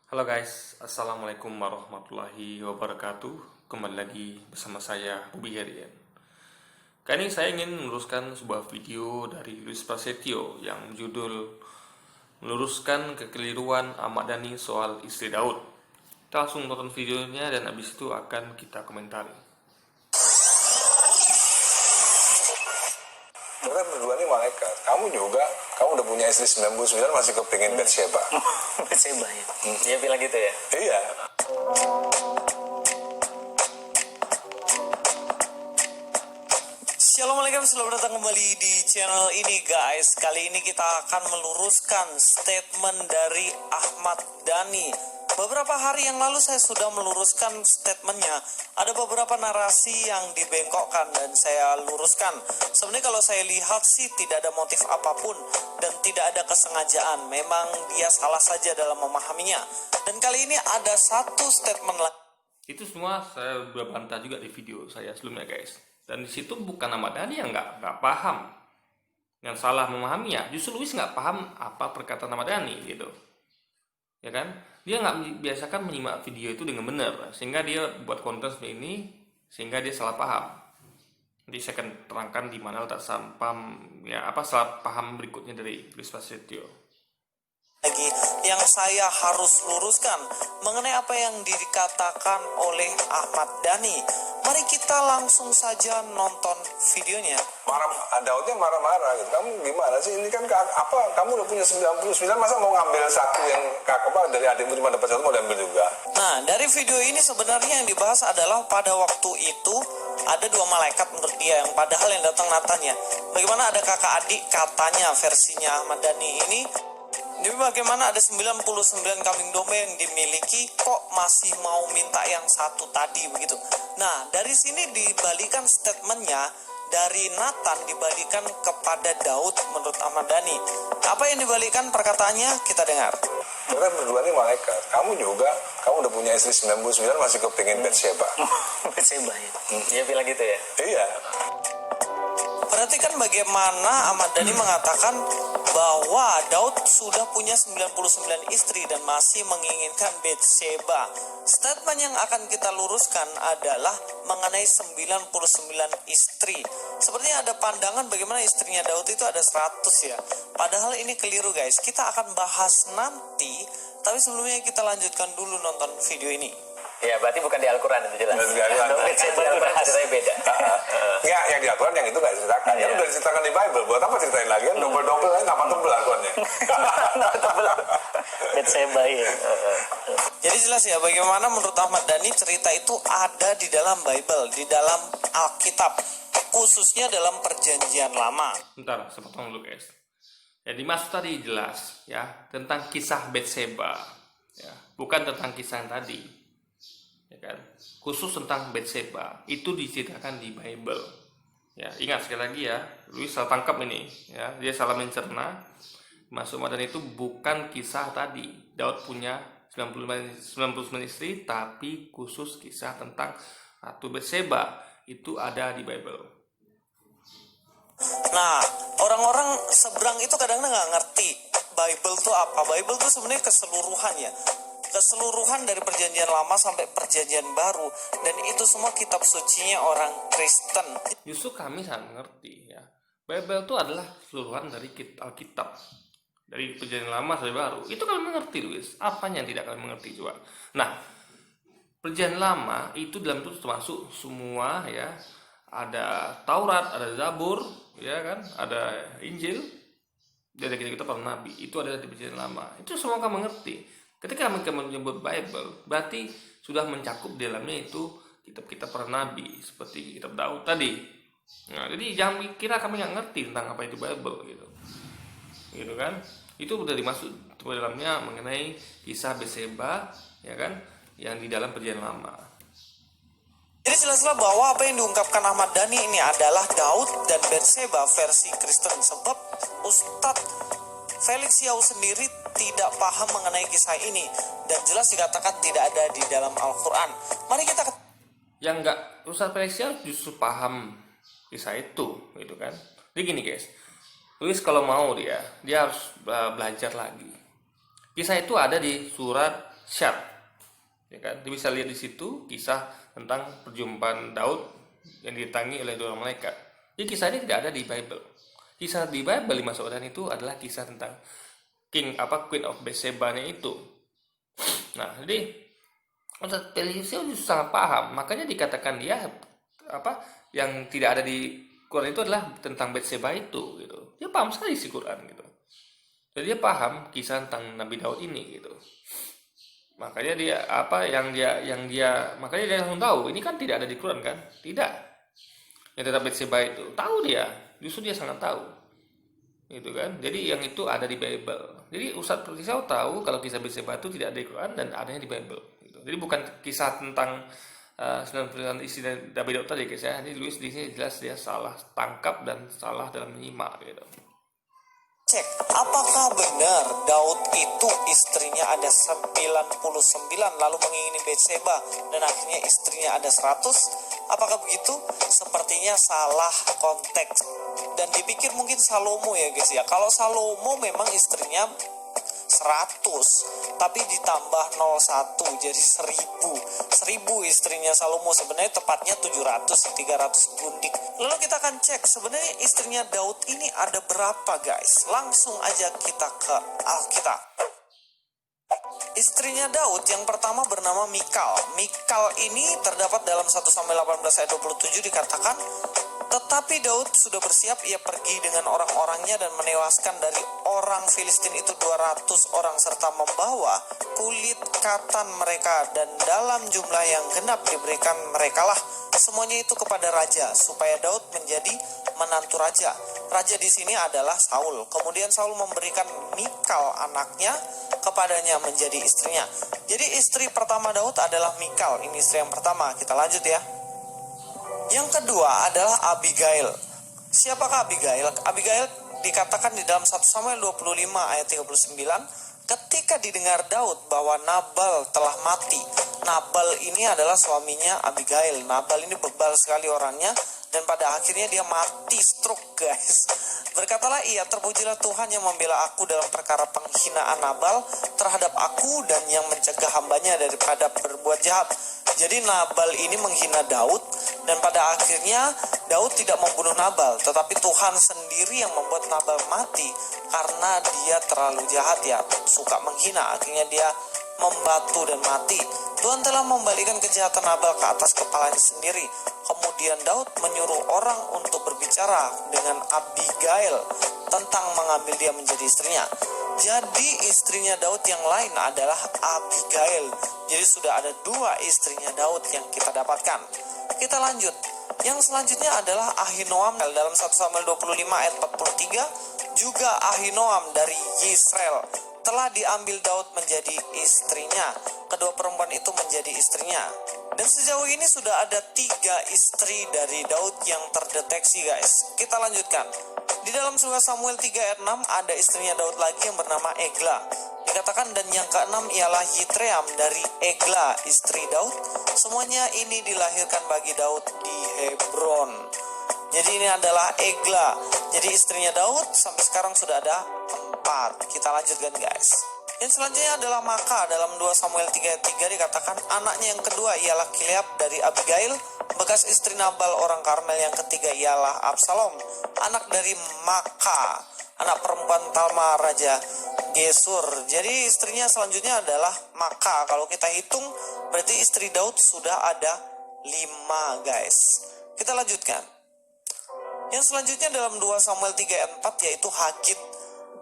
Halo guys, Assalamualaikum warahmatullahi wabarakatuh. Kembali lagi bersama saya, Bubi Herian. Kali ini saya ingin meluruskan sebuah video dari Luis Prasetyo yang judul meluruskan kekeliruan Ahmad Dhani soal istri Daud. Kita langsung nonton videonya dan habis itu akan kita komentari. Mereka berdua ini malaikat. Kamu juga, kamu udah punya istri 99 masih kepingin Bathsheba. Bathsheba ya. Dia bilang gitu ya. Iya. Assalamualaikum, selamat datang kembali di channel ini guys. Kali ini kita akan meluruskan statement dari Ahmad Dhani. Beberapa hari yang lalu saya sudah meluruskan statementnya. Ada beberapa narasi yang dibengkokkan dan saya luruskan. Sebenarnya kalau saya lihat sih tidak ada motif apapun dan tidak ada kesengajaan. Memang dia salah saja dalam memahaminya. Dan kali ini ada satu statement lagi. Itu semua saya udah bantah juga di video saya sebelumnya guys. Dan di situ bukan Ahmad Dhani yang nggak paham, yang salah memahaminya. Justru Luis nggak paham apa perkataan Ahmad Dhani gitu, ya kan? Dia nggak biasakan menyimak video itu dengan benar, sehingga dia buat konten seperti ini, sehingga dia salah paham. Nanti saya akan terangkan di mana letak salah paham berikutnya dari Luis Prasetyo. Yang saya harus luruskan mengenai apa yang dikatakan oleh Ahmad Dhani. Mari kita langsung saja nonton videonya. Daudnya marah-marah gitu. Kamu gimana sih? Ini kan kamu udah punya 99, masa mau ngambil satu yang dari adikmu cuma dapat satu mau diambil juga? Nah, dari video ini sebenarnya yang dibahas adalah pada waktu itu ada dua malaikat menurut dia, yang padahal yang datang Nathan ya. Bagaimana ada kakak adik katanya versinya Ahmad Dhani ini. Jadi bagaimana ada 99 kambing domba yang dimiliki kok masih mau minta yang satu tadi begitu. Nah, dari sini dibalikan statementnya dari Nathan dibalikan kepada Daud menurut Ahmad Dhani. Apa yang dibalikan perkataannya? Kita dengar. Mereka berdua ini malaikat. Kamu juga, kamu udah punya istri 99 masih kepingin Bathsheba. Bathsheba ya. Dia bilang gitu ya. Iya. Perhatikan bagaimana Ahmad Dhani mengatakan bahwa Daud sudah punya 99 istri dan masih menginginkan Bathsheba. Statement yang akan kita luruskan adalah mengenai 99 istri. Sepertinya ada pandangan bagaimana istrinya Daud itu ada 100 ya. Padahal ini keliru guys. Kita akan bahas nanti, tapi sebelumnya kita lanjutkan dulu nonton video ini. Ya, berarti bukan di Al-Quran itu jelas. Di Al-Quran. Di Al-Quran ceritanya beda. Enggak, yang di Al-Quran yang itu gak diceritakan. Yang udah diceritakan di Bible. Buat apa ceritain lagi? Kan double-double kan tambah tebel Al-Qurannya. Bathsheba ya. Jadi jelas ya bagaimana menurut Ahmad Dhani cerita itu ada di dalam Bible, di dalam Alkitab, khususnya dalam Perjanjian Lama. Bentar, saya potong dulu guys. Jadi dimaksud tadi jelas ya tentang kisah Bathsheba, ya, bukan tentang kisah yang tadi. Ya kan? Khusus tentang Bathsheba itu diceritakan di Bible. Ya, ingat sekali lagi ya, Luis salah tangkap ini, ya, dia salah mencerna. Masuk Ahmad Dhani itu bukan kisah tadi. Daud punya 99 istri, tapi khusus kisah tentang Ratu Bathsheba itu ada di Bible. Nah, orang-orang seberang itu kadang-kadang nggak ngerti Bible itu apa. Bible itu sebenarnya keseluruhan ya. Keseluruhan dari perjanjian lama sampai perjanjian baru. Dan itu semua kitab sucinya orang Kristen. Justru kami sangat mengerti ya. Bible itu adalah keseluruhan dari Alkitab. Dari perjanjian lama sampai baru. Itu kami mengerti Luis. Apanya yang tidak kami mengerti coba. Nah, perjanjian lama itu dalam itu termasuk semua ya. Ada Taurat, ada Zabur, ya kan? Ada Injil. Dari kita para nabi. Itu ada di perjanjian lama. Itu semua kami mengerti. Ketika kami menyebut Bible, berarti sudah mencakup di dalamnya itu kitab-kitab para nabi seperti kitab Daud tadi. Nah, jadi jangan kira kami nggak ngerti tentang apa itu Bible gitu kan? Itu udah dimasuk di dalamnya mengenai kisah Bathsheba, ya kan? Yang di dalam perjanjian lama. Jadi jelaslah bahwa apa yang diungkapkan Ahmad Dhani ini adalah Daud dan Bathsheba versi Kristen. Sebab Ustadz Felix Yau sendiri tidak paham mengenai kisah ini dan jelas dikatakan tidak ada di dalam Al-Quran. Mari kita yang enggak, Ustaz Felix Yau justru paham kisah itu gitu kan. Jadi gini guys, Luis kalau mau dia harus belajar lagi. Kisah itu ada di surat syar. Ya kan? Dia bisa lihat di situ kisah tentang perjumpaan Daud yang didatangi oleh dua malaikat. Jadi kisah ini tidak ada di Bible. Kisah di Bible di masa modern itu adalah kisah tentang Queen of Bathsheba-nya itu. Nah, jadi Ustaz Felicio sangat paham, makanya dikatakan dia yang tidak ada di Quran itu adalah tentang Bathsheba itu gitu. Dia paham sekali isi Quran gitu. Jadi dia paham kisah tentang Nabi Daud ini gitu. Makanya dia makanya dia langsung tahu ini kan tidak ada di Quran kan? Tidak. Yang tentang Bathsheba itu tahu dia, justru dia sangat tahu. Gitu kan? Jadi yang itu ada di Bible. Jadi Ustaz Felicio tahu kalau kisah Bathsheba itu tidak ada di Quran dan adanya di Bible gitu. Jadi bukan kisah tentang 90% isi Nabi Daud tadi guys ya. Ini Luis di sini jelas dia salah tangkap dan salah dalam menyimak gitu. Cek, apakah benar Daud itu istrinya ada 99 lalu mengingini Bathsheba dan akhirnya istrinya ada 100? Apakah begitu? Sepertinya salah konteks. Dan dipikir mungkin Salomo ya guys ya. Kalau Salomo memang istrinya 100 tapi ditambah 01 jadi 1000 istrinya Salomo, sebenarnya tepatnya 300 gundik. Lalu kita akan cek sebenarnya istrinya Daud ini ada berapa guys. Langsung aja kita ke Alkitab. Istrinya Daud yang pertama bernama Mikal. Mikal ini terdapat dalam 1 Samuel 18 ayat 27 dikatakan, tetapi Daud sudah bersiap, ia pergi dengan orang-orangnya dan menewaskan dari orang Filistin itu 200 orang serta membawa kulit katan mereka, dan dalam jumlah yang genap diberikan merekalah semuanya itu kepada raja supaya Daud menjadi menantu raja. Raja di sini adalah Saul. Kemudian Saul memberikan Mikal anaknya kepadanya menjadi istrinya. Jadi istri pertama Daud adalah Mikal. Ini istri yang pertama. Kita lanjut ya. Yang kedua adalah Abigail. Siapakah Abigail? Abigail dikatakan di dalam 1 Samuel 25 ayat 39, ketika didengar Daud bahwa Nabal telah mati. Nabal ini adalah suaminya Abigail. Nabal ini bebal sekali orangnya dan pada akhirnya dia mati stroke guys. Berkatalah ia, terpujilah Tuhan yang membela aku dalam perkara penghinaan Nabal terhadap aku dan yang mencegah hambanya daripada berbuat jahat. Jadi Nabal ini menghina Daud dan pada akhirnya Daud tidak membunuh Nabal, tetapi Tuhan sendiri yang membuat Nabal mati karena dia terlalu jahat ya, suka menghina, akhirnya dia membatu dan mati. Tuhan telah membalikan kejahatan Nabal ke atas kepalanya sendiri. Kemudian Daud menyuruh orang untuk berbicara dengan Abigail tentang mengambil dia menjadi istrinya. Jadi istrinya Daud yang lain adalah Abigail. Jadi sudah ada 2 istrinya Daud yang kita dapatkan. Kita lanjut. Yang selanjutnya adalah Ahinoam dalam 1 Samuel 25 ayat 43. Juga Ahinoam dari Yisrael telah diambil Daud menjadi istrinya. Kedua perempuan itu menjadi istrinya. Dan sejauh ini sudah ada 3 istri dari Daud yang terdeteksi guys. Kita lanjutkan. Di dalam 1 Samuel 3 ayat 6 ada istrinya Daud lagi yang bernama Egla. Dikatakan dan yang ke-6 ialah Yitream dari Egla istri Daud. Semuanya ini dilahirkan bagi Daud di Hebron. Jadi ini adalah Egla. Jadi istrinya Daud sampai sekarang sudah ada 4. Kita lanjutkan guys. Yang selanjutnya adalah Maka. Dalam 2 Samuel 3 ayat 3 dikatakan anaknya yang kedua ialah Kileab dari Abigail, bekas istri Nabal orang Karmel. Yang ketiga ialah Absalom, anak dari Maka, anak perempuan Talma Raja Gesur. Jadi istrinya selanjutnya adalah Maka. Kalau kita hitung berarti istri Daud sudah ada 5 guys. Kita lanjutkan. Yang selanjutnya dalam 2 Samuel 3 ayat 4 yaitu Hagit.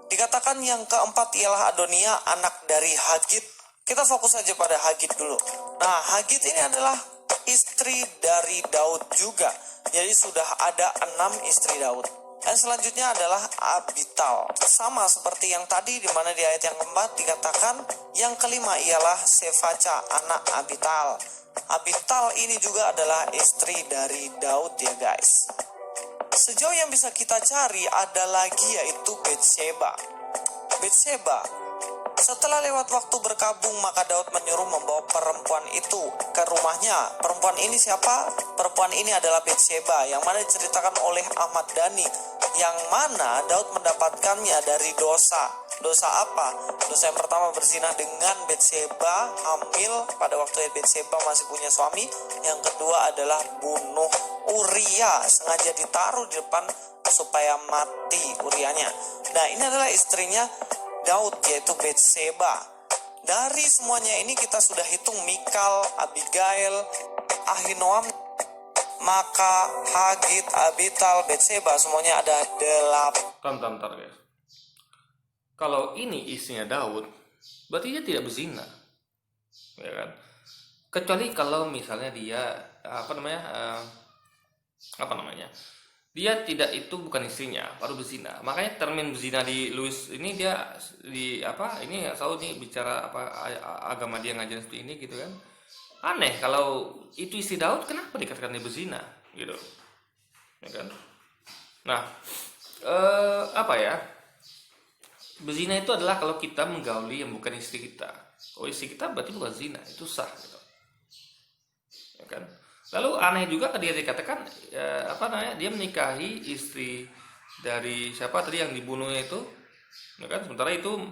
Dikatakan yang keempat ialah Adonia anak dari Hagit. Kita fokus saja pada Hagit dulu. Nah Hagit ini adalah istri dari Daud juga. Jadi sudah ada 6 istri Daud. Dan selanjutnya adalah Abital. Sama seperti yang tadi di mana di ayat yang keempat dikatakan yang kelima ialah Sefaca anak Abital. Abital ini juga adalah istri dari Daud ya guys. Sejauh yang bisa kita cari ada lagi yaitu Bathsheba. Bathsheba Setelah lewat waktu berkabung, maka Daud menyuruh membawa perempuan itu ke rumahnya. Perempuan ini siapa? Perempuan ini adalah Bathsheba, yang mana diceritakan oleh Ahmad Dhani, yang mana Daud mendapatkannya dari dosa. Dosa apa? Dosa yang pertama berzina dengan Bathsheba, hamil pada waktu Bathsheba masih punya suami. Yang kedua adalah bunuh Uria, sengaja ditaruh di depan supaya mati Urianya. Nah, ini adalah istrinya Daud, yaitu Bathsheba. Dari semuanya ini kita sudah hitung Mikal, Abigail, Ahinoam, maka Hagit, Abital, Bathsheba, semuanya ada 8. Bentar guys. Kalau ini istrinya Daud, berarti dia tidak berzina, ya kan? Kecuali kalau misalnya dia apa namanya, dia tidak, itu bukan istrinya, baru berzina. Makanya termin berzina di Lewis ini dia di apa? Ini nggak tahu nih bicara apa agama dia ngajarin seperti ini gitu kan? Aneh kalau itu istri Daud, kenapa dikatakan dia berzina gitu, ya kan? Nah, apa ya? Berzina itu adalah kalau kita menggauli yang bukan istri kita. Oh, istri kita berarti bukan zina, itu sah gitu. Ya kan? Lalu aneh juga dia dikatakan dia menikahi istri dari siapa tadi yang dibunuhnya itu, ya kan? Sementara itu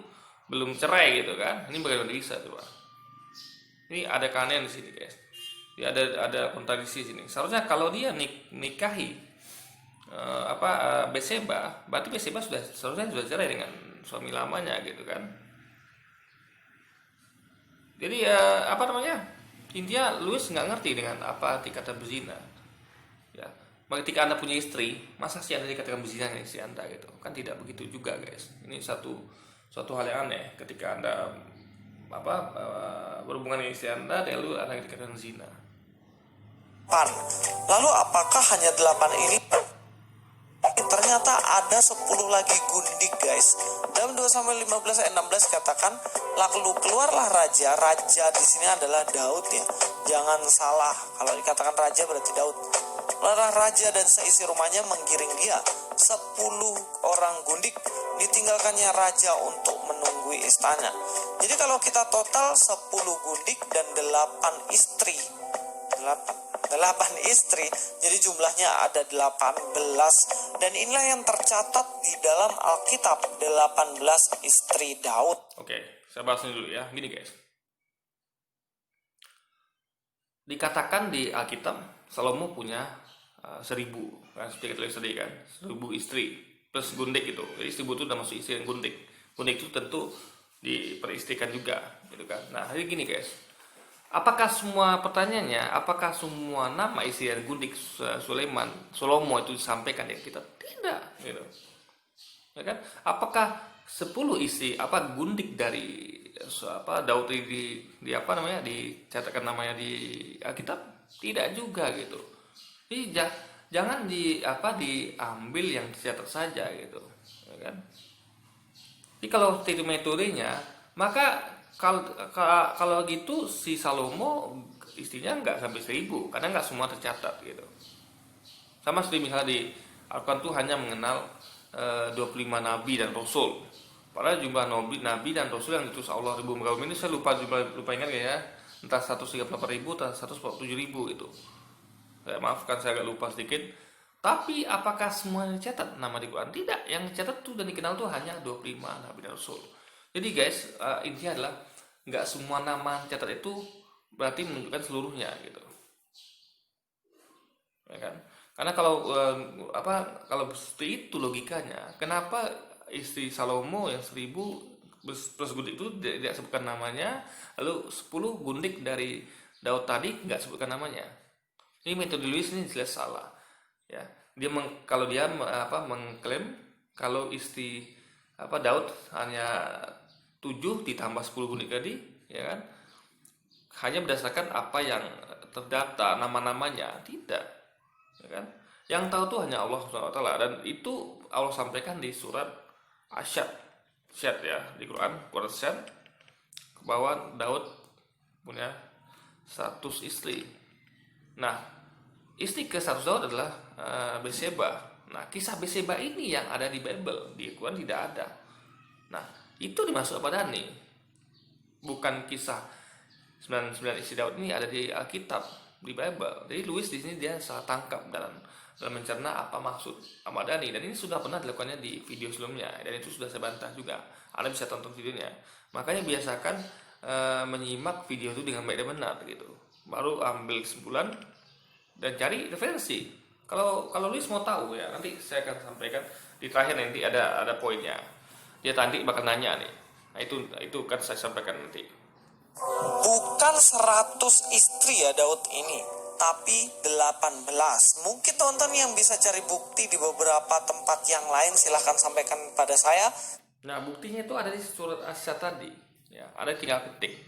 belum cerai gitu kan? Ini bagaimana bisa coba? Ini ada keanehan di sini guys. Ya, ada kontradiksi di sini. Seharusnya kalau dia nikahi Bathsheba, berarti Bathsheba seharusnya sudah cerai dengan suami lamanya gitu kan. Jadi intinya Lewis nggak ngerti dengan apa arti kata berzina. Ya, ketika Anda punya istri, masa sih Anda dikatakan berzina dengan istri Anda gitu? Kan tidak begitu juga guys. Ini suatu hal yang aneh ketika Anda berhubungan dengan istri Anda, lalu Anda dikatakan zina. Lalu apakah hanya 8 ini? Ternyata ada 10 lagi gundik guys. Dalam 2 Samuel 15 ayat 16 katakan, lalu keluarlah raja. Raja di sini adalah Daud ya. Jangan salah, kalau dikatakan raja berarti Daud. Keluarlah raja dan seisi rumahnya menggiring dia. 10 orang gundik ditinggalkannya raja untuk menunggui istana. Jadi kalau kita total 10 gundik dan 8 istri. 8 istri, jadi jumlahnya ada 18. Dan inilah yang tercatat di dalam Alkitab, 18 istri Daud. Oke, saya bahas ini dulu ya. Gini guys, dikatakan di Alkitab Salomo punya 1000 kan, seperti kita lihat tadi kan, 1000 istri plus gundik itu. Jadi 1000 itu udah masuk istri yang gundik. Gundik itu tentu diperistrikan juga gitu kan. Nah, jadi gini guys, apakah semua nama istri dan gundik Salomo itu disampaikan di Alkitab? Tidak gitu. Ya kan? Apakah 10 istri gundik dari Daud dicatatkan namanya di Alkitab? Tidak juga gitu. Jadi jangan diambil yang dicatat saja gitu, ya kan? Jadi kalau itu metodenya, maka kalau gitu si Salomo istrinya nggak sampai 1000 karena nggak semua tercatat gitu. Sama seperti misalnya di Al-Quran tuh hanya mengenal 25 nabi dan rasul. Padahal jumlah nabi dan rasul yang ditulis Allah ribu berapa ini saya lupa ingat ya. Entah 138.000 atau 147.000 itu. Maafkan saya agak lupa sedikit. Tapi apakah semua dicatat nama di Quran? Tidak. Yang dicatat tuh dan dikenal tuh hanya 25 nabi dan rasul. Jadi guys, intinya adalah nggak semua nama catat itu berarti menunjukkan seluruhnya gitu, ya kan? Karena kalau seperti itu logikanya, kenapa istri Salomo yang 1000 plus gundik itu tidak sebutkan namanya, lalu 10 gundik dari Daud tadi nggak sebutkan namanya? Ini metode Lewis ini jelas salah, ya. Kalau dia mengklaim kalau istri Daud hanya 7 ditambah 10 gundik tadi, ya kan? Hanya berdasarkan apa yang terdata nama-namanya, tidak, ya kan? Yang tahu tuh hanya Allah SWT, dan itu Allah sampaikan di surat Asyad ya, di Quran Asyad, bahwa Daud punya 100 istri. Nah, istri ke-100 Daud adalah Bathsheba. Nah, kisah Bathsheba ini yang ada di Bible, di Quran tidak ada. Nah, itu dimasuk apa Dani? bukan kisah 99 istri Daud ini ada di Alkitab, di Bible. Jadi Louis di sini dia salah tangkap dalam mencerna apa maksud Ahmad Dhani, dan ini sudah pernah dilakukannya di video sebelumnya, dan itu sudah saya bantah juga. Anda bisa tonton videonya. Makanya biasakan menyimak video itu dengan baik dan benar gitu. Baru ambil kesimpulan dan cari referensi. Kalau Louis mau tahu ya, nanti saya akan sampaikan di terakhir, nanti ada poinnya. Dia tadi bakal nanya nih. Nah, itu kan saya sampaikan nanti. Bukan 100 istri ya Daud ini, tapi 18. Mungkin teman-teman yang bisa cari bukti di beberapa tempat yang lain, silahkan sampaikan pada saya. Nah, buktinya itu ada di surat As-Sya tadi. Ya, ada tinggal ketik.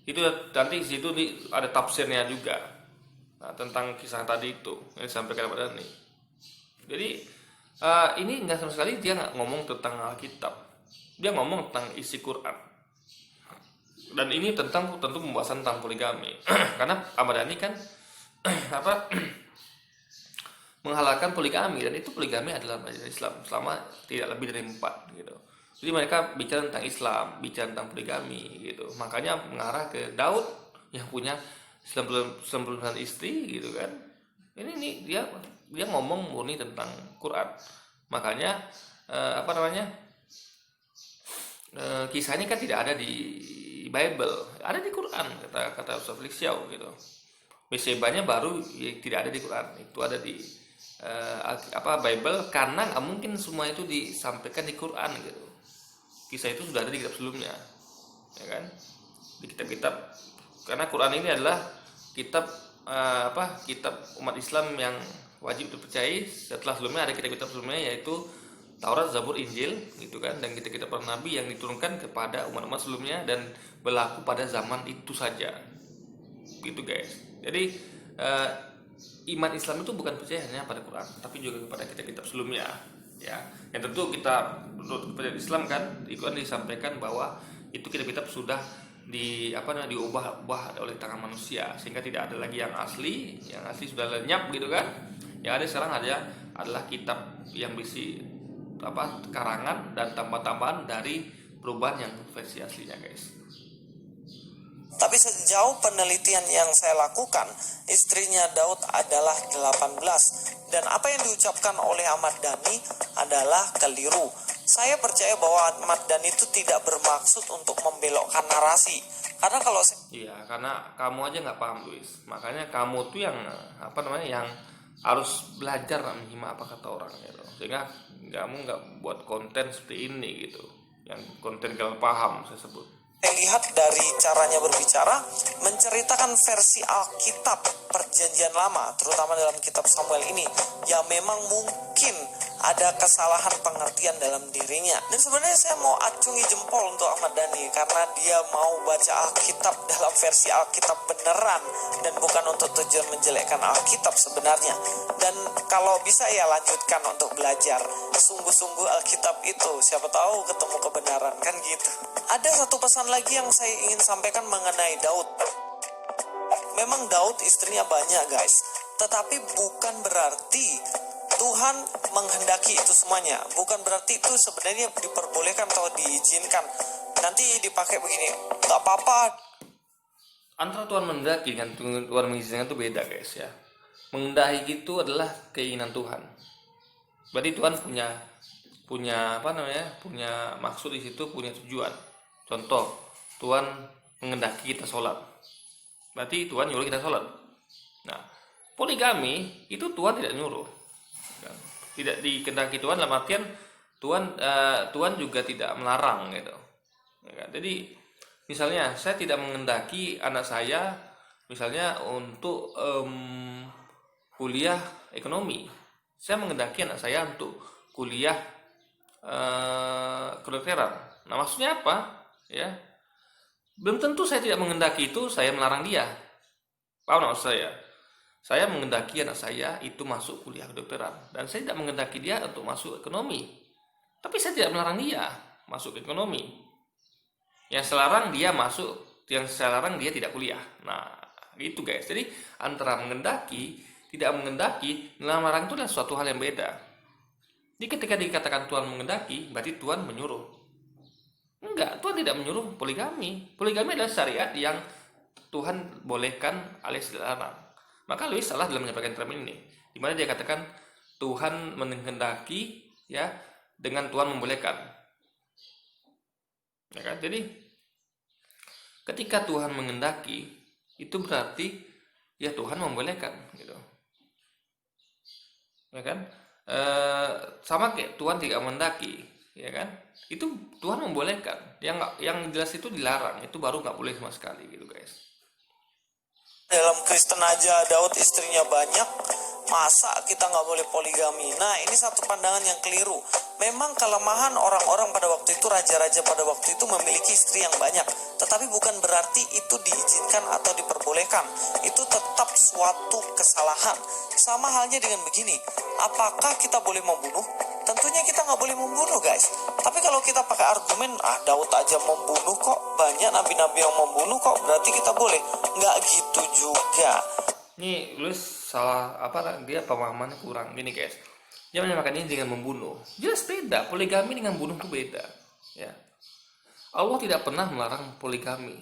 Itu nanti di situ ada tafsirnya juga. Nah, tentang kisah tadi itu yang disampaikan kepada Dhani. Jadi ini enggak sama sekali dia nggak ngomong tentang Alkitab. Dia ngomong tentang isi Quran. Dan ini tentu pembahasan tentang poligami. Karena Ahmad Dhani kan menghalalkan poligami, dan itu poligami adalah ajaran Islam selama tidak lebih dari 4 gitu. Jadi mereka bicara tentang Islam, bicara tentang poligami gitu. Makanya mengarah ke Daud yang punya 99 istri gitu kan. Ini dia ngomong murni tentang Quran. Makanya kisahnya kan tidak ada di Bible, ada di Quran, kata Ustaz Felix Xiao gitu. Besebanya baru tidak ada di Quran, itu ada di Bible, karena nggak mungkin semua itu disampaikan di Quran gitu. Kisah itu sudah ada di kitab sebelumnya, ya kan? Di kitab-kitab, karena Quran ini adalah kitab kitab umat Islam yang wajib dipercayai. Setelah sebelumnya ada kitab-kitab sebelumnya, yaitu Taurat, Zabur, Injil gitu kan, dan kitab-kitab para nabi yang diturunkan kepada umat-umat sebelumnya dan berlaku pada zaman itu saja. Gitu guys. Jadi iman Islam itu bukan percaya hanya pada Quran, tapi juga kepada kitab-kitab sebelumnya, ya. Yang tentu kita menurut kepercayaan Islam kan, di Quran disampaikan bahwa itu kitab-kitab sudah diubah oleh tangan manusia, sehingga tidak ada lagi yang asli sudah lenyap gitu kan. Yang ada sekarang adalah kitab yang berisi karangan dan tambah-tambahan dari perubahan yang versi aslinya guys. Tapi sejauh penelitian yang saya lakukan, istrinya Daud adalah 18. Dan apa yang diucapkan oleh Ahmad Dhani adalah keliru. Saya percaya bahwa Ahmad Dhani itu tidak bermaksud untuk membelokkan narasi. Karena kalau iya, karena kamu aja nggak paham Luis. Makanya kamu tuh yang yang harus belajar menyimak apa kata orang gitu. Sehingga kamu nggak buat konten seperti ini gitu, yang konten kalian paham saya sebut. Saya lihat dari caranya berbicara, menceritakan versi Alkitab Perjanjian Lama, terutama dalam kitab Samuel ini, ya memang mungkin ada kesalahan pengertian dalam dirinya. Dan sebenarnya saya mau acungi jempol untuk Ahmad Dhani, karena dia mau baca Alkitab dalam versi Alkitab beneran, dan bukan untuk tujuan menjelekkan Alkitab sebenarnya. Dan kalau bisa ya lanjutkan untuk belajar sungguh-sungguh Alkitab itu, siapa tahu ketemu kebenaran kan gitu. Ada satu pesan lagi yang saya ingin sampaikan mengenai Daud. Memang Daud istrinya banyak guys, tetapi bukan berarti Tuhan menghendaki itu semuanya. Bukan berarti itu sebenarnya diperbolehkan atau diizinkan. Nanti dipakai begini, gak apa-apa. Antara Tuhan menghendaki dengan Tuhan mengizinkan itu beda guys ya. Menghendaki itu adalah keinginan Tuhan. Berarti Tuhan punya maksud di situ, punya tujuan. Contoh, Tuhan menghendaki kita sholat, berarti Tuhan nyuruh kita sholat. Nah, poligami itu Tuhan tidak nyuruh, tidak dikehendaki Tuhan, dalam artian Tuhan juga tidak melarang gitu. Jadi misalnya saya tidak menghendaki anak saya misalnya untuk kuliah ekonomi, saya menghendaki anak saya untuk kuliah kedokteran. Nah, maksudnya apa? Ya, belum tentu saya tidak menghendaki itu saya melarang dia. Paham maksud saya? Saya menghendaki anak saya itu masuk kuliah kedokteran, dan saya tidak menghendaki dia untuk masuk ekonomi. Tapi saya tidak melarang dia masuk ekonomi. Yang saya larang dia tidak kuliah. Nah, gitu guys. Jadi antara menghendaki, tidak menghendaki, melarang itu adalah suatu hal yang beda. Jadi ketika dikatakan Tuhan menghendaki, berarti Tuhan menyuruh. Enggak, Tuhan tidak menyuruh poligami. Poligami adalah syariat yang Tuhan bolehkan alias dilarang. Maka Lewis salah dalam menyampaikan term ini, di mana dia katakan Tuhan menghendaki ya dengan Tuhan membolehkan. Ya kan? Jadi ketika Tuhan menghendaki itu berarti ya Tuhan membolehkan gitu. Ya kan? Sama kayak Tuhan tidak menghendaki, ya kan? Itu Tuhan membolehkan. Yang jelas itu dilarang, itu baru nggak boleh sama sekali gitu guys. Dalam Kristen aja Daud istrinya banyak, masa kita nggak boleh poligami? Nah, ini satu pandangan yang keliru. Memang kelemahan orang-orang pada waktu itu, raja-raja pada waktu itu memiliki istri yang banyak, tetapi bukan berarti itu diizinkan atau diperbolehkan. Itu tetap suatu kesalahan. Sama halnya dengan begini, apakah kita boleh membunuh? Tentunya kita nggak boleh membunuh guys. Tapi kalau kita pakai argumen, Daud aja membunuh kok, banyak nabi-nabi yang membunuh kok, berarti kita boleh. Nggak gitu juga. Ini Lewis salah dia pemahamannya kurang gini guys. Dia menyamakan ini dengan membunuh. Jelas beda, poligami dengan bunuh itu beda. Ya. Allah tidak pernah melarang poligami.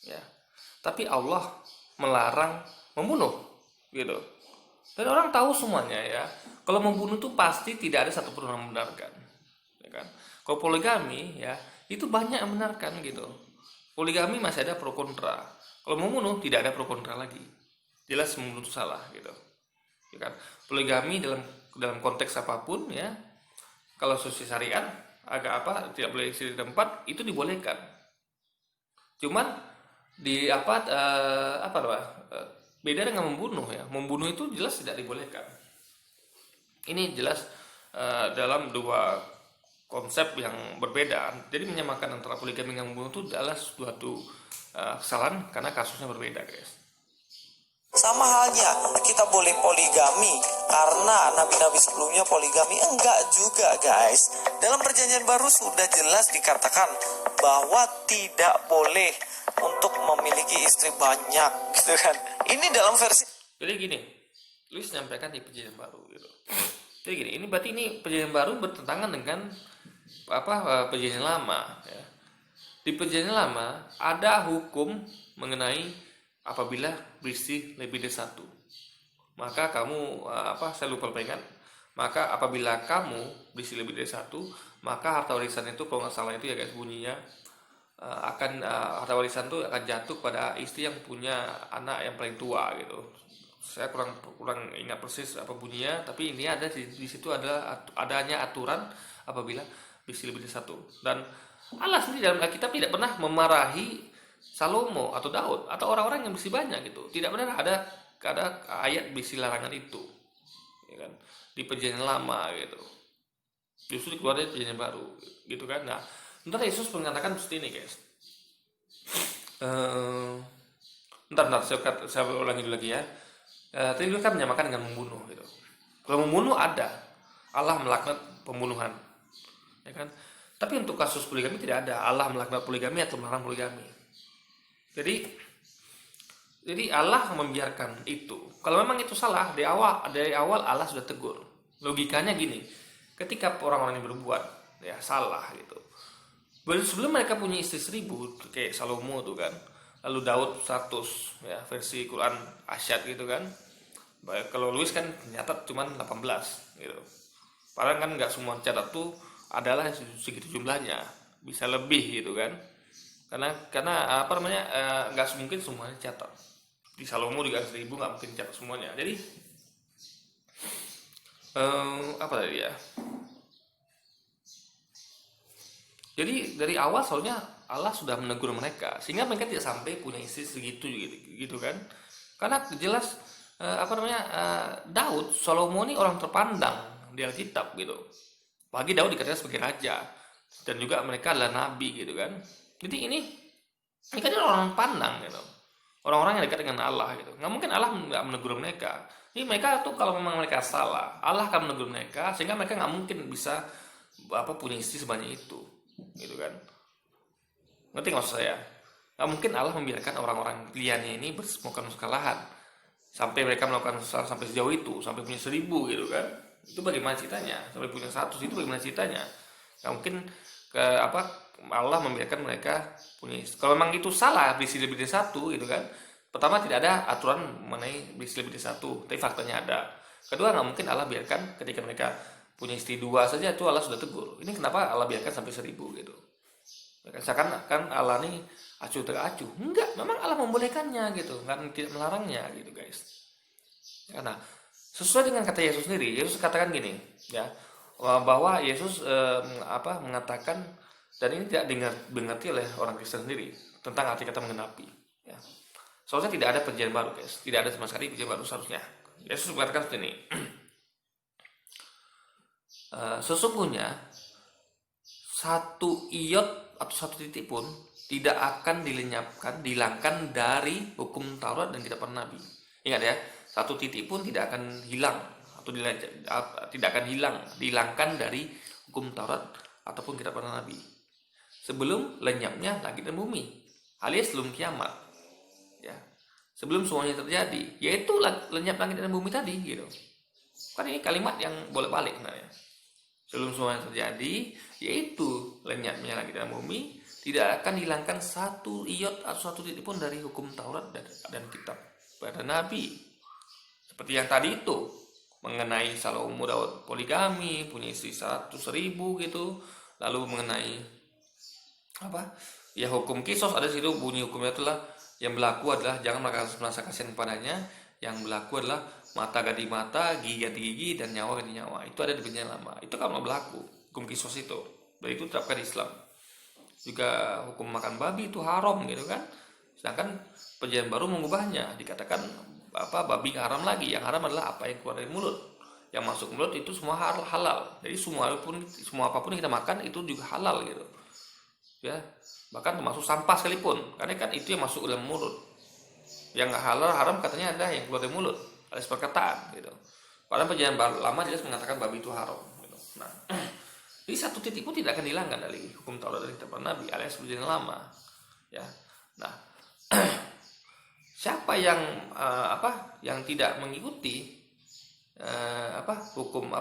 Ya. Tapi Allah melarang membunuh, gitu. Dan orang tahu semuanya ya. Kalau membunuh itu pasti tidak ada satupun orang membenarkan. Ya kan? Kalau poligami ya, itu banyak yang membenarkan gitu. Poligami masih ada pro kontra. Kalau membunuh tidak ada pro kontra lagi. Jelas membunuh itu salah gitu. Ya kan? Poligami dalam konteks apapun ya. Kalau sesuai syariat agak tidak boleh istri tempat itu dibolehkan. Cuman di beda dengan membunuh ya. Membunuh itu jelas tidak dibolehkan. Ini jelas dalam dua konsep yang berbeda. Jadi menyamakan antara poligami dengan membunuh itu adalah suatu kesalahan karena kasusnya berbeda guys. Sama halnya kita boleh poligami karena nabi-nabi sebelumnya poligami, enggak juga guys. Dalam perjanjian baru sudah jelas dikatakan bahwa tidak boleh untuk memiliki istri banyak gitu kan. Ini dalam versi. Jadi gini, Luis menyampaikan di perjanjian baru gitu. Jadi gini, ini berarti ini perjanjian baru bertentangan dengan perjanjian lama ya. Di perjanjian lama ada hukum mengenai apabila beristri lebih dari satu, maka kamu saya lupa ingat, maka apabila kamu beristri lebih dari satu, maka harta warisan itu kalau nggak salah itu ya guys bunyinya harta warisan itu akan jatuh pada istri yang punya anak yang paling tua gitu. Saya kurang ingat persis apa bunyinya, tapi ini ada di situ adanya aturan apabila beristri lebih dari satu. Dan Allah sendiri dalam Alkitab tidak pernah memarahi Salomo atau Daud atau orang-orang yang beristri banyak gitu. Tidak benar ada ayat berisi larangan itu, ya kan? Di perjanjian lama gitu. Justru keluar dari perjanjian baru, gitu kan? Nah, ntar Yesus mengatakan seperti ini guys. Saya ulangi dulu lagi ya. Tadi dulu kan menyamakan dengan membunuh gitu. Kalau membunuh ada, Allah melaknat pembunuhan, ya kan? Tapi untuk kasus poligami tidak ada Allah melaknat poligami atau melarang poligami. Jadi Allah membiarkan itu. Kalau memang itu salah dari awal Allah sudah tegur. Logikanya gini, ketika orang-orang yang berbuat ya salah gitu. Sebelum mereka punya istri 1000 kayak Salomo tuh kan, lalu Daud 100 ya versi Quran Asyad gitu kan. Kalau Luis kan nyatat cuma 18 gitu. Padahal kan nggak semua catat tuh adalah segitu jumlahnya, bisa lebih gitu kan. Karena nggak mungkin semuanya catat. Di Salomo juga 1000 nggak mungkin catat semuanya. Jadi Jadi dari awal soalnya Allah sudah menegur mereka sehingga mereka tidak sampai punya istri segitu gitu kan. Karena jelas Daud, Salomo ini orang terpandang di Alkitab gitu. Bagi Daud dikatakan sebagai raja dan juga mereka adalah nabi gitu kan. Jadi mereka adalah orang pandang gitu. Orang-orang yang dekat dengan Allah gitu. Nggak mungkin Allah nggak menegur mereka. Ini mereka tuh kalau memang mereka salah, Allah akan menegur mereka sehingga mereka nggak mungkin bisa punya istri sebanyak itu, gitu kan? Ngerti nggak maksud saya? Nggak mungkin Allah membiarkan orang-orang pilihannya ini melakukan kesalahan sampai mereka melakukan kesalahan sampai sejauh itu, sampai punya 1000 gitu kan? Itu bagaimana ceritanya? Sampai punya 100 itu bagaimana ceritanya? Nggak mungkin Allah membiarkan mereka punya istri. Kalau memang itu salah beristri lebih dari satu gitu kan, pertama tidak ada aturan mengenai beristri lebih dari satu, tapi faktanya ada. Kedua, nggak mungkin Allah biarkan ketika mereka punya istri 2 saja itu Allah sudah tegur. Ini kenapa Allah biarkan sampai 1000 gitu. Seakan-akan Allah nih acuh tak acuh. Enggak, memang Allah membolehkannya gitu, kan tidak melarangnya gitu guys. Karena sesuai dengan kata Yesus sendiri, Yesus katakan gini, ya, bahwa Yesus mengatakan, dan ini tidak dimengerti oleh orang Kristen sendiri tentang arti kata menggenapi. Ya. Soalnya tidak ada perjanjian baru guys, tidak ada sama sekali perjanjian baru seharusnya. Yesus mengatakan seperti ini. Sesungguhnya satu iot atau satu titik pun tidak akan dihilangkan dari hukum Taurat dan kitab para nabi. Ingat ya, satu titik pun tidak akan hilang atau tidak akan dihilangkan dari hukum Taurat ataupun kitab para nabi sebelum lenyapnya langit dan bumi, alias sebelum kiamat. Ya, sebelum semuanya terjadi, yaitu lenyap langit dan bumi tadi gitu. Kan ini kalimat yang bolak-balik sebenarnya. Sebelum semuanya terjadi, yaitu lenyapnya langit dan bumi, tidak akan dihilangkan satu iot atau satu titik pun dari hukum Taurat dan kitab para nabi. Seperti yang tadi itu mengenai Salomo Daud poligami, punya istri 100.000 gitu. Lalu mengenai ya hukum kisos ada situ, bunyi hukumnya itulah yang berlaku adalah jangan merasa kasihan kepadanya, yang berlaku adalah mata ganti mata, gigi ganti gigi, dan nyawa ganti nyawa. Itu ada di perjanjian lama, itu kan berlaku hukum kisos itu, dan itu terapkan di Islam. Juga hukum makan babi itu haram gitu kan, sedangkan perjanjian baru mengubahnya, dikatakan babi haram lagi, yang haram adalah apa yang keluar dari mulut, yang masuk mulut itu semua halal. Jadi semua apapun yang kita makan itu juga halal gitu ya, bahkan termasuk sampah sekalipun, karena kan itu yang masuk dalam mulut. Yang nggak halal haram katanya ada yang keluar dari mulut, alias perkataan gitu. Padahal perjanjian lama jelas mengatakan babi itu haram gitu. Nah, jadi satu titik pun tidak akan dihilangkan dari hukum Taurat dan kitab nabi alias perjanjian lama ya. Nah, siapa yang yang tidak mengikuti hukum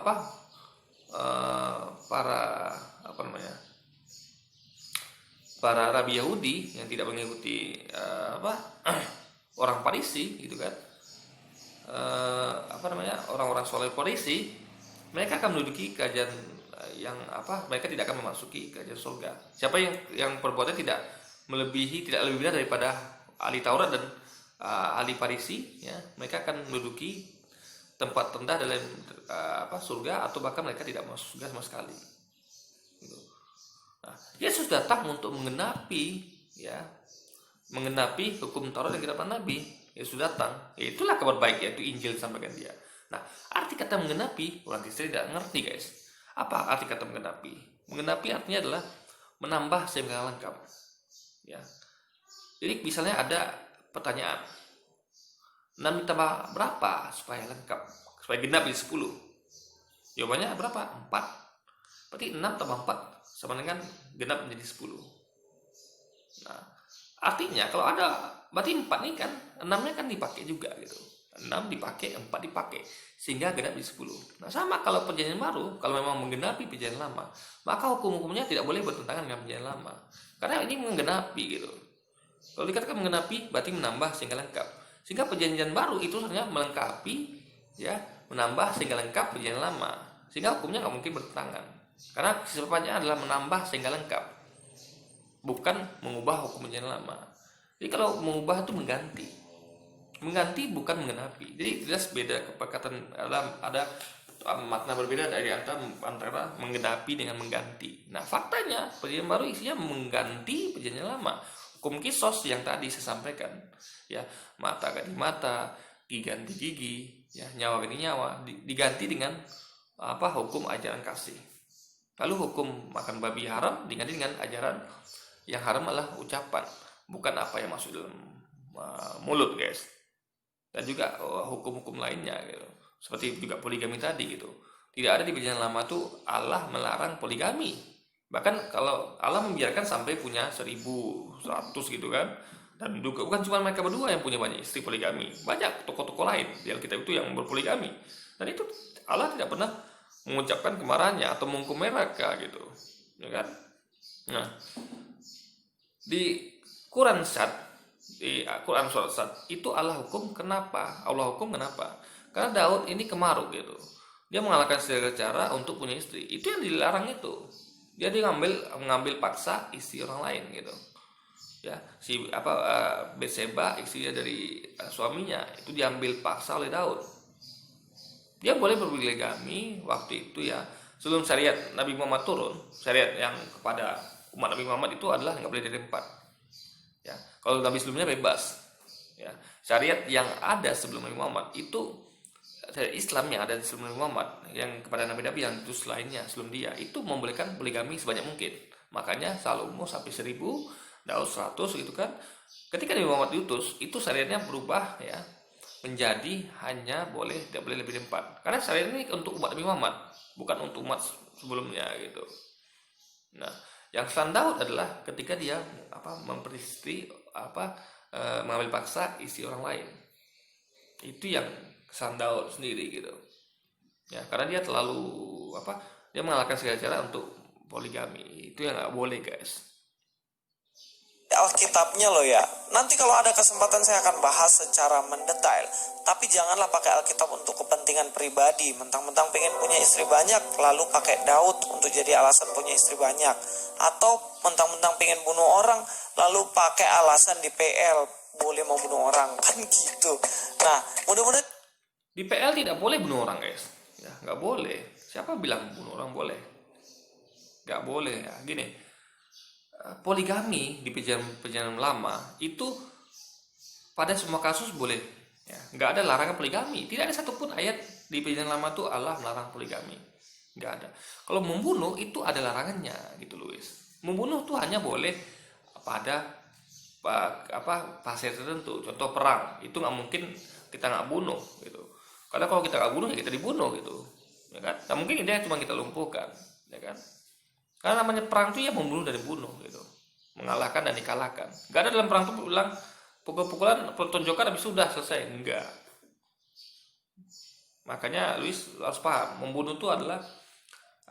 para rabi Yahudi, yang tidak mengikuti orang Farisi gitu kan, orang-orang soleh Farisi, mereka akan menduduki kerajaan yang mereka tidak akan memasuki kerajaan surga. Siapa yang perbuatannya tidak lebih benar daripada ahli Taurat dan ahli Farisi ya, mereka akan menduduki tempat rendah dalam surga, atau bahkan mereka tidak masuk surga sama sekali gitu. Nah, Yesus datang untuk menggenapi hukum Taurat dan kitab nabi. Yesus datang, itulah kabar baik, yaitu Injil disampaikan dia. Nah, arti kata menggenapi orang Kristen tidak ngerti guys. Apa arti kata menggenapi? Menggenapi artinya adalah menambah sehingga lengkap ya. Jadi misalnya ada pertanyaan, 6 ditambah berapa supaya lengkap, supaya genap jadi 10? Jawabannya berapa? 4. Berarti 6 tambah 4 sama dengan genap menjadi 10. Nah, artinya kalau ada, berarti 4 nih kan, 6-nya kan dipakai juga gitu. 6 dipakai, 4 dipakai, sehingga genap jadi 10. Nah, sama kalau perjanjian baru, kalau memang menggenapi perjanjian lama, maka hukum-hukumnya tidak boleh bertentangan dengan perjanjian lama. Karena ini menggenapi gitu. Kalau dikatakan menggenapi, berarti menambah sehingga lengkap. Sehingga perjanjian baru itu sebenarnya melengkapi ya, menambah sehingga lengkap perjanjian lama. Sehingga hukumnya nggak mungkin bertentangan. Karena sifatnya adalah menambah sehingga lengkap, bukan mengubah hukum perjanjian lama. Jadi kalau mengubah itu mengganti bukan menggenapi. Jadi jelas beda perkataan, ada makna berbeda dari antara menggenapi dengan mengganti. Nah, faktanya perjanjian baru isinya mengganti perjanjian lama. Hukum kisos yang tadi saya sampaikan ya, mata ganti mata, gigi ganti gigi ya, nyawa ganti nyawa, diganti dengan hukum ajaran kasih. Lalu hukum makan babi haram diganti dengan ajaran yang haram adalah ucapan, bukan apa yang masuk dalam mulut guys. Dan juga hukum-hukum lainnya gitu, seperti juga poligami tadi gitu. Tidak ada di perjanjian lama tuh Allah melarang poligami. Bahkan kalau Allah membiarkan sampai punya 1.100 gitu kan, dan juga bukan cuma mereka berdua yang punya banyak istri poligami, banyak tokoh-tokoh lain di Alkitab itu yang berpoligami, dan itu Allah tidak pernah mengucapkan kemarahannya atau menghukum mereka gitu ya kan. Nah, di Quran Syad, di Quran surat Syad itu Allah hukum kenapa? Karena Daud ini kemaruk gitu. Dia mengalahkan segala cara untuk punya istri. Itu yang dilarang itu. Dia mengambil paksa istri orang lain gitu. Ya, Betseba istrinya dari suaminya itu diambil paksa oleh Daud. Dia boleh berpoligami waktu itu ya, sebelum syariat Nabi Muhammad turun. Syariat yang kepada umat Nabi Muhammad itu adalah nggak boleh dari 4. Ya, kalau Nabi sebelumnya bebas. Ya, syariat yang ada sebelum Nabi Muhammad itu syariat Islam yang ada sebelum Nabi Muhammad, yang kepada nabi-nabi yang diutus lainnya sebelum dia, itu membolehkan poligami sebanyak mungkin. Makanya Salomo sampai 1000, Daud 100 gitu kan. Ketika Nabi Muhammad diutus, itu syariatnya berubah ya, menjadi tidak boleh lebih dari 4. Karena syariat ini untuk umat Nabi Muhammad, bukan untuk umat sebelumnya gitu. Nah, yang kesalahan Daud adalah ketika dia mengambil paksa istri orang lain. Itu yang kesalahan Daud sendiri gitu. Ya, karena dia dia mengalahkan segala cara untuk poligami. Itu yang nggak boleh, guys. Alkitabnya loh ya. Nanti kalau ada kesempatan saya akan bahas secara mendetail. Tapi janganlah pakai Alkitab untuk kepentingan pribadi. Mentang-mentang pengen punya istri banyak, lalu pakai Daud untuk jadi alasan punya istri banyak. Atau mentang-mentang pengen bunuh orang, lalu pakai alasan di PL boleh mau bunuh orang, kan gitu. Nah, mudah-mudahan Di PL tidak boleh bunuh orang, guys. Ya, nggak boleh. Siapa bilang bunuh orang boleh? Nggak boleh ya. Gini, poligami di perjanjian lama itu pada semua kasus boleh. Ya, nggak ada larangan poligami. Tidak ada satupun ayat di perjanjian lama itu Allah melarang poligami. Nggak ada. Kalau membunuh itu ada larangannya, gitu, Luis. Membunuh tuh hanya boleh pada fase tertentu. Contoh perang, itu nggak mungkin kita nggak bunuh, gitu. Karena kalau kita nggak bunuh ya kita dibunuh, gitu, ya kan? Nggak mungkin dia cuma kita lumpuhkan, ya kan? Karena namanya perang itu ya membunuh dan dibunuh, gitu, mengalahkan dan dikalahkan. Nggak ada dalam perang itu bilang pukul-pukulan, pertunjukan habis sudah selesai, enggak. Makanya Luis harus paham, membunuh itu adalah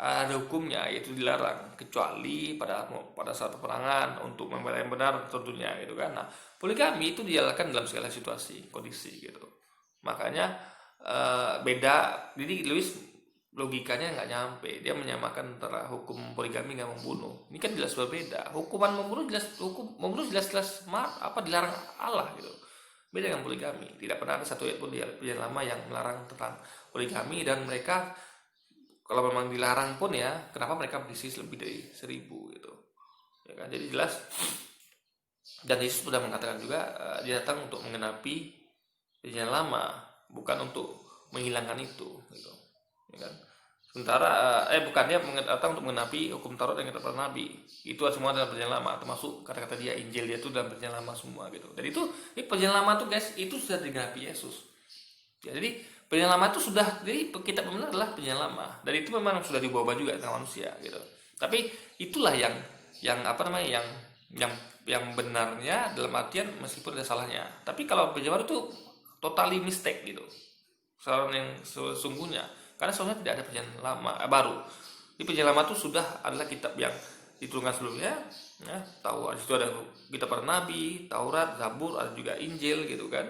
ada hukumnya, yaitu dilarang kecuali pada saat peperangan untuk membela yang benar tentunya, gitu kan. Nah, poligami itu dijalankan dalam segala situasi, kondisi, gitu. Makanya beda. Jadi Luis logikanya nggak nyampe, dia menyamakan antara hukum poligami dengan membunuh. Ini kan jelas berbeda. Hukum membunuh jelas dilarang Allah, gitu. Beda dengan poligami. Tidak pernah ada satu ayat pun di perjanjian lama yang melarang tentang poligami, dan mereka kalau memang dilarang pun ya, kenapa mereka berisi lebih dari 1000, gitu, ya kan? Jadi jelas, dan Yesus sudah mengatakan juga dia datang untuk menggenapi perjanjian lama, bukan untuk menghilangkan itu, gitu, ya kan? Sementara bukan, dia datang untuk menggenapi hukum Taurat dan kitab Nabi. Itu semua dalam perjanjian lama, termasuk kata-kata dia, Injil dia itu dalam perjanjian lama semua, gitu. Dan itu perjanjian lama tuh, guys, itu sudah digenapi Yesus. Ya, jadi perjanjian lama itu sudah, jadi kitab benar adalah perjanjian lama, dan itu memang sudah dibawa juga dengan manusia, gitu. Tapi itulah yang benarnya, dalam artian meskipun ada salahnya. Tapi kalau perjanjian baru itu totally mistake, gitu, kesalahan yang sesungguhnya. Karena soalnya tidak ada perjanjian lama baru. Di perjanjian lama itu sudah adalah kitab yang diturunkan sebelumnya, ya, tahu di situ ada kitab para nabi, Taurat, Zabur, ada juga Injil, gitu kan.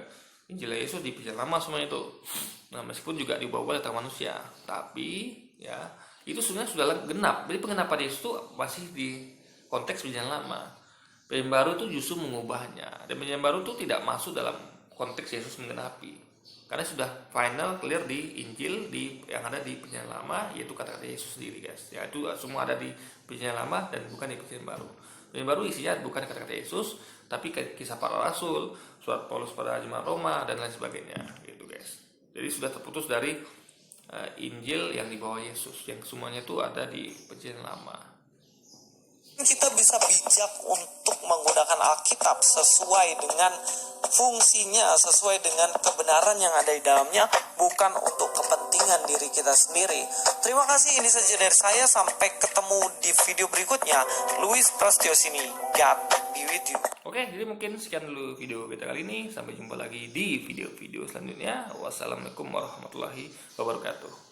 Injil Yesus di perjanjian lama semua itu. Nah, meskipun juga dibawa oleh tangan manusia, tapi ya itu sebenarnya sudah genap. Jadi penggenapan Yesus itu masih di konteks perjanjian lama. Perjanjian baru itu justru mengubahnya. Dan perjanjian baru itu tidak masuk dalam konteks Yesus menggenapi. Karena sudah final clear di Injil yang ada di perjanjian lama, yaitu kata-kata Yesus sendiri, guys. Ya, itu semua ada di perjanjian lama dan bukan di perjanjian baru. Perjanjian baru isinya bukan kata-kata Yesus, tapi kisah para rasul, surat Paulus pada jemaat Roma, dan lain sebagainya, gitu, guys. Jadi sudah terputus dari Injil yang dibawa Yesus, yang semuanya itu ada di perjanjian lama. Kita bisa bijak untuk menggunakan Alkitab sesuai dengan fungsinya, sesuai dengan kebenaran yang ada di dalamnya, bukan untuk kepentingan diri kita sendiri. Terima kasih, ini saja dari saya. Sampai ketemu di video berikutnya. Luis Prasetyo sini. God be with you. Oke, jadi mungkin sekian dulu video kita kali ini. Sampai jumpa lagi di video-video selanjutnya. Wassalamualaikum warahmatullahi wabarakatuh.